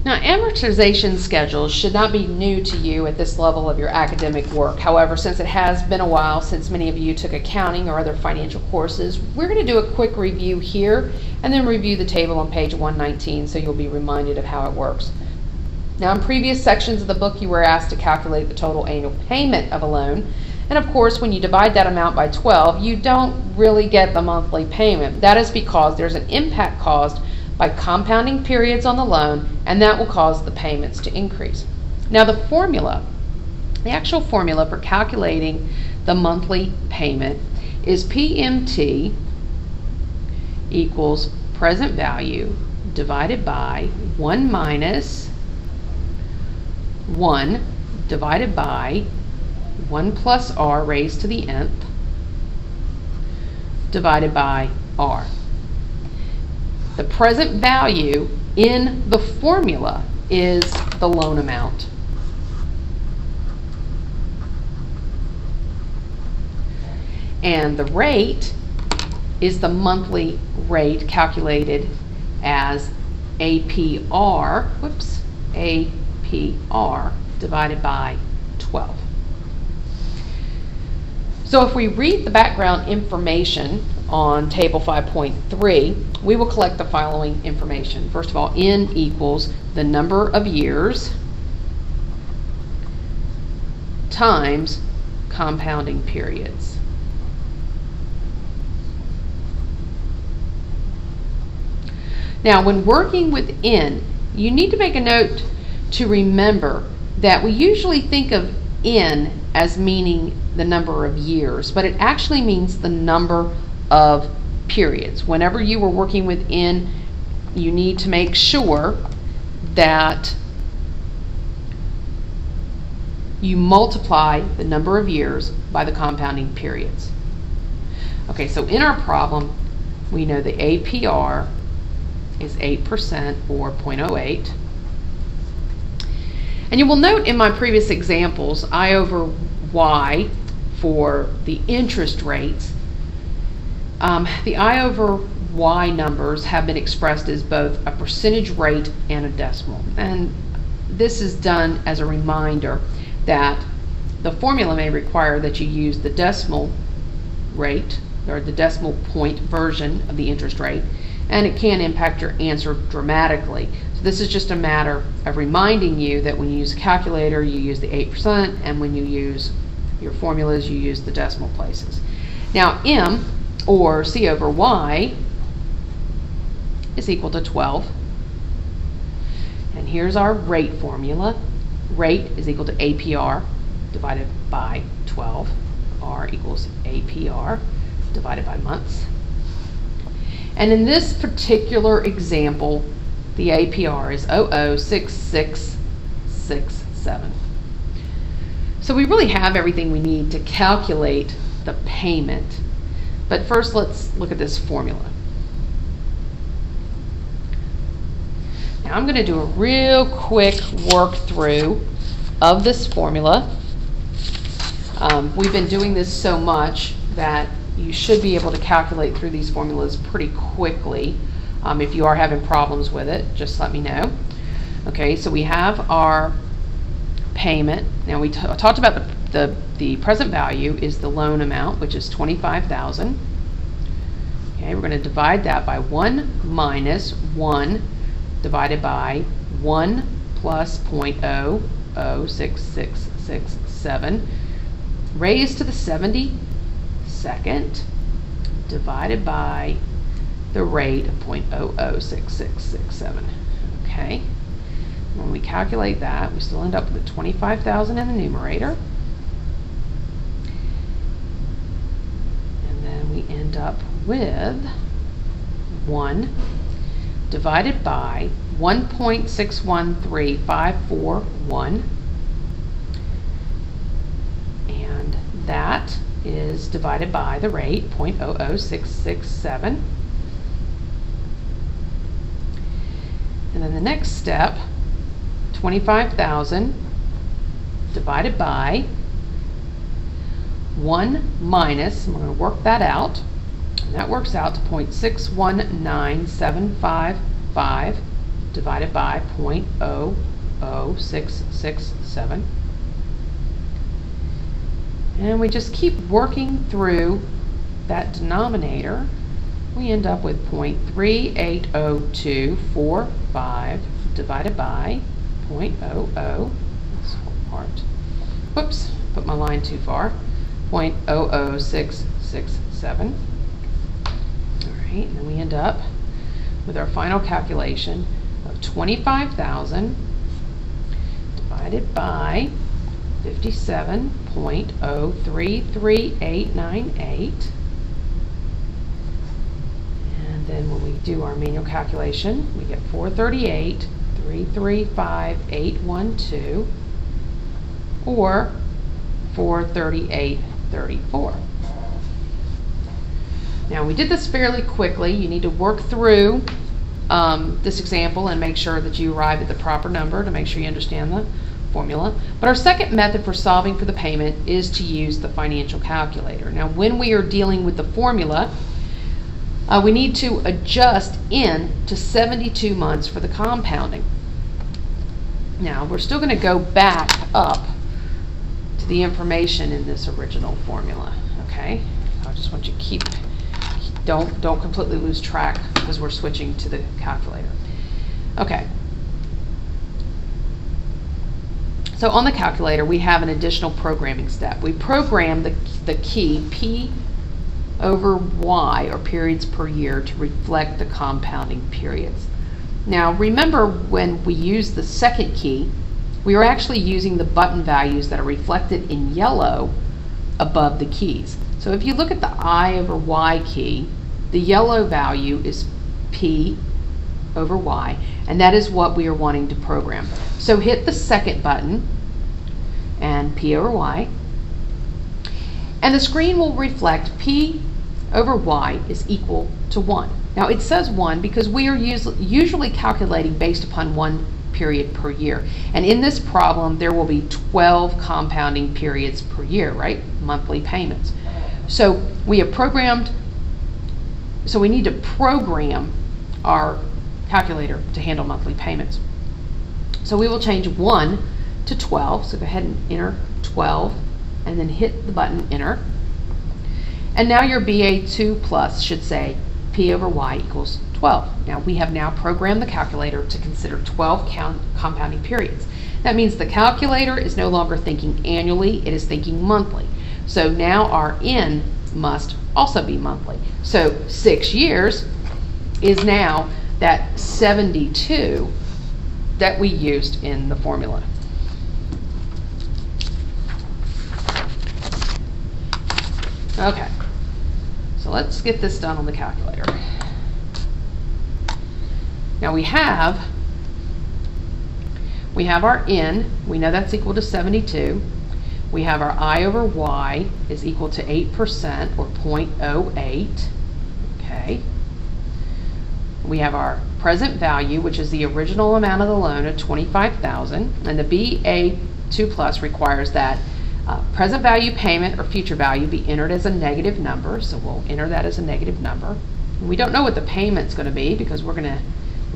Now, amortization schedules should not be new to you at this level of your academic work. However, since it has been a while since many of you took accounting or other financial courses, we're going to do a quick review here and then review the table on page 119 so you'll be reminded of how it works. Now, in previous sections of the book, you were asked to calculate the total annual payment of a loan. And of course, when you divide that amount by 12, you don't really get the monthly payment. That is because there's an impact caused by compounding periods on the loan, and that will cause the payments to increase. Now, the actual formula for calculating the monthly payment is PMT equals present value divided by 1 minus 1 divided by 1 plus r raised to the nth divided by r. The present value in the formula is the loan amount. And the rate is the monthly rate calculated as APR, APR divided by 12. So if we read the background information on table 5.3, we will collect the following information. First of all, N equals the number of years times compounding periods. Now, when working with N, you need to make a note to remember that we usually think of N as meaning the number of years, but it actually means the number of periods. Whenever you are working with N, you need to make sure that you multiply the number of years by the compounding periods. Okay, so in our problem, we know the APR is 8% or 0.08. And you will note in my previous examples, I over Y for the interest rates, the I over Y numbers have been expressed as both a percentage rate and a decimal. And this is done as a reminder that the formula may require that you use the decimal rate or the decimal point version of the interest rate, and it can impact your answer dramatically. So this is just a matter of reminding you that when you use a calculator, you use the 8%, and when you use your formulas, you use the decimal places. Now, M, or C over Y, is equal to 12. And here's our rate formula. Rate is equal to APR divided by 12. R equals APR divided by months. And in this particular example, the APR is 006667. So we really have everything we need to calculate the payment. But first, let's look at this formula. Now I'm going to do a real quick work through of this formula. We've been doing this so much that you should be able to calculate through these formulas pretty quickly. If you are having problems with it, just let me know. Okay, so we have our payment. Now we talked about the present value is the loan amount, which is $25,000. Okay, we're going to divide that by 1 minus 1 divided by 1 plus 0.006667 raised to the 72nd divided by the rate of 0.006667. Okay, when we calculate that, we still end up with the 25,000 in the numerator, and then we end up with 1 divided by 1.613541, and that is divided by the rate 0.00667. And then the next step, 25,000 divided by 1 minus, and we're going to work that out, and that works out to 0.619755 divided by 0.00667. And we just keep working through that denominator. We end up with 0.38025 divided by 0.00. This whole part. Whoops, put my line too far. 0.00667. All right, and then we end up with our final calculation of 25,000 divided by 57.033898. And then when we do our manual calculation, we get 438,335,812 or 438.34. Now we did this fairly quickly. You need to work through this example and make sure that you arrive at the proper number to make sure you understand the formula. But our second method for solving for the payment is to use the financial calculator. Now when we are dealing with the formula, we need to adjust in to 72 months for the compounding. Now we're still going to go back up to the information in this original formula. Okay, I just want you to don't completely lose track because we're switching to the calculator. Okay. So on the calculator, we have an additional programming step. We program the key P over Y, or periods per year, to reflect the compounding periods. Now remember, when we use the second key, we are actually using the button values that are reflected in yellow above the keys. So if you look at the I over Y key, the yellow value is P over Y, and that is what we are wanting to program. So hit the second button and P over Y, and the screen will reflect P over Y is equal to 1. Now it says 1 because we are usually calculating based upon one period per year, and in this problem there will be 12 compounding periods per year, right? Monthly payments. So we have programmed, so we need to program our calculator to handle monthly payments. So we will change 1 to 12, so go ahead and enter 12 and then hit the button enter. And now your BA2 plus should say P over Y equals 12. Now we have now programmed the calculator to consider 12 compounding periods. That means the calculator is no longer thinking annually, it is thinking monthly. So now our N must also be monthly. So 6 years is now that 72 that we used in the formula. Okay, so let's get this done on the calculator. Now we have our N, we know that's equal to 72. We have our I over Y is equal to 8%, or 0.08. Okay. We have our present value, which is the original amount of the loan of $25,000, and the BA2 plus requires that present value payment or future value be entered as a negative number, so we'll enter that as a negative number. We don't know what the payment's going to be because we're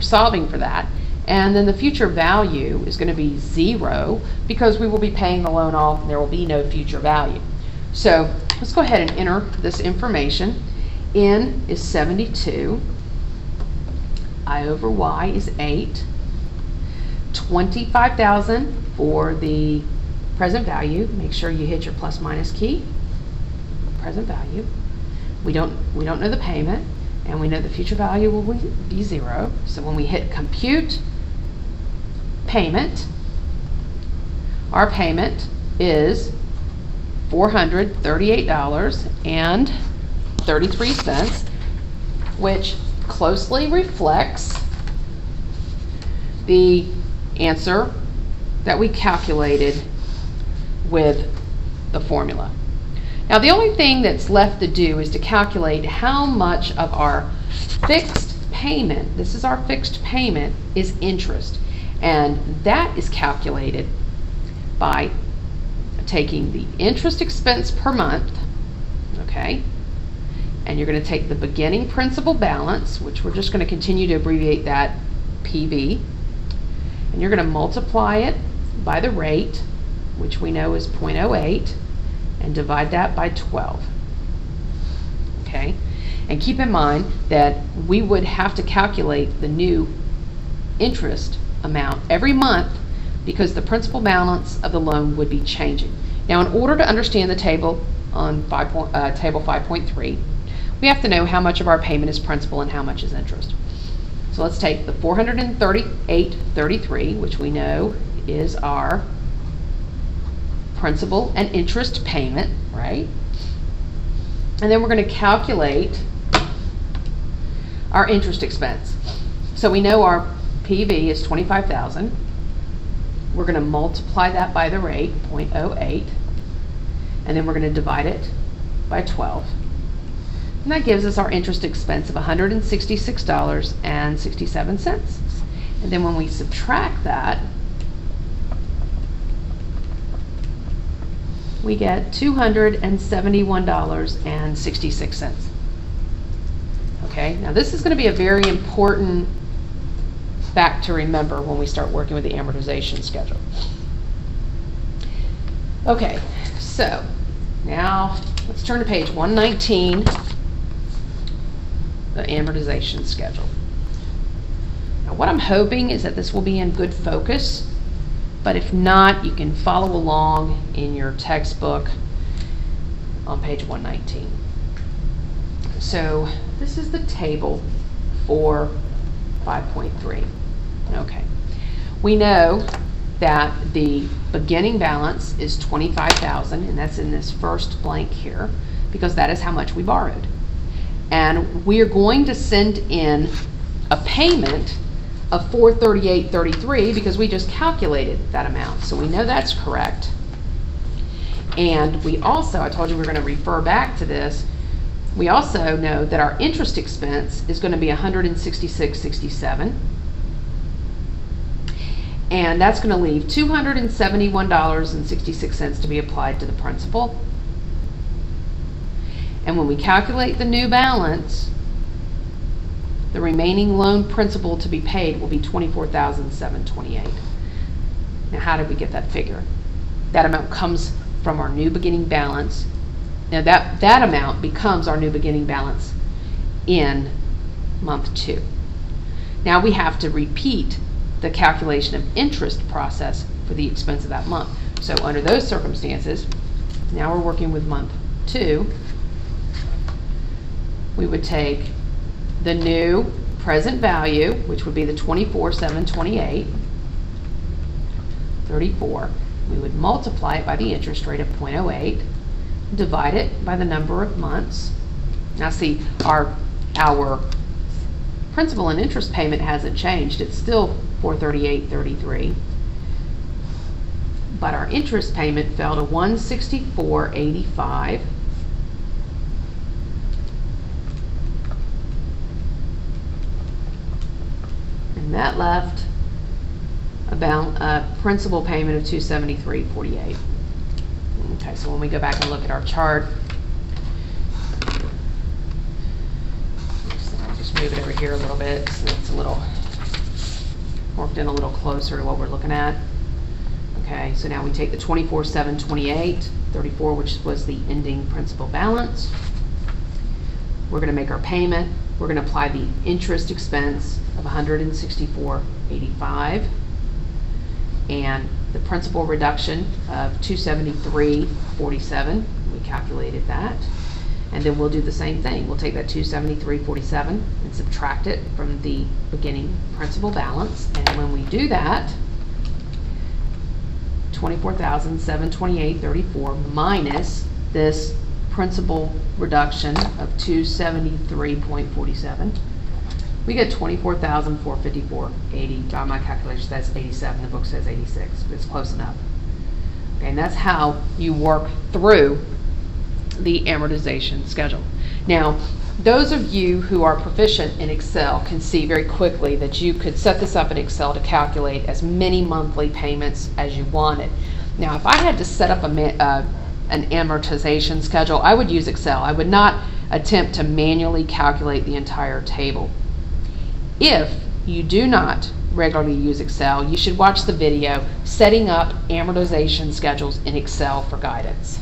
solving for that. And then the future value is going to be 0 because we will be paying the loan off and there will be no future value. So let's go ahead and enter this information. N is 72. I over Y is 8. 25,000 for the present value. Make sure you hit your plus minus key. Present value. We don't know the payment, and we know the future value will be 0. So when we hit compute payment, our payment is $438.33, which closely reflects the answer that we calculated with the formula. Now the only thing that's left to do is to calculate how much of our fixed payment, this is our fixed payment, is interest. And that is calculated by taking the interest expense per month, okay, and you're going to take the beginning principal balance, which we're just going to continue to abbreviate that PB, And you're going to multiply it by the rate, which we know is 0.08, and divide that by 12. Okay? And keep in mind that we would have to calculate the new interest amount every month because the principal balance of the loan would be changing. Now, in order to understand the table on table 5.3, we have to know how much of our payment is principal and how much is interest. So let's take the $438.33, which we know is our principal and interest payment, right? And then we're going to calculate our interest expense. So we know our PV is $25,000. We're going to multiply that by the rate, 0.08, and then we're going to divide it by 12. And that gives us our interest expense of $166.67. And then when we subtract that, we get $271.66. Okay, now this is going to be a very important fact to remember when we start working with the amortization schedule. Okay, so now let's turn to page 119, the amortization schedule. Now what I'm hoping is that this will be in good focus, but if not, you can follow along in your textbook on page 119. So this is the table for 5.3. Okay, we know that the beginning balance is $25,000, and that's in this first blank here because that is how much we borrowed. And we are going to send in a payment of $438.33 because we just calculated that amount. So we know that's correct. And we also, I told you we we're going to refer back to this, we also know that our interest expense is going to be $166.67. And that's going to leave $271.66 to be applied to the principal. And when we calculate the new balance, the remaining loan principal to be paid will be $24,728. Now, how did we get that figure? That amount comes from our new beginning balance. Now, that amount becomes our new beginning balance in month 2. Now we have to repeat the calculation of interest process for the expense of that month. So under those circumstances, now we're working with month 2, we would take the new present value, which would be the $24,728.34. We would multiply it by the interest rate of 0.08, divide it by the number of months. Now see, our principal and interest payment hasn't changed. It's still $438.33. But our interest payment fell to $164.85. And that left a principal payment of $273.48. Okay, so when we go back and look at our chart, I'll just move it over here a little bit so it's a little worked in a little closer to what we're looking at. Okay, so now we take the $24,728.34, which was the ending principal balance. We're going to make our payment. We're going to apply the interest expense of $164.85 and the principal reduction of $273.47. We calculated that. And then we'll do the same thing. We'll take that $273.47 and subtract it from the beginning principal balance. And when we do that, $24,728.34 minus this principal reduction of $273.47, we get $24,454.80. By my calculations, that's 87. The book says 86, but it's close enough. Okay, and that's how you work through the amortization schedule. Now, those of you who are proficient in Excel can see very quickly that you could set this up in Excel to calculate as many monthly payments as you wanted. Now, if I had to set up an amortization schedule, I would use Excel. I would not attempt to manually calculate the entire table. If you do not regularly use Excel, you should watch the video, Setting Up Amortization Schedules in Excel for Guidance.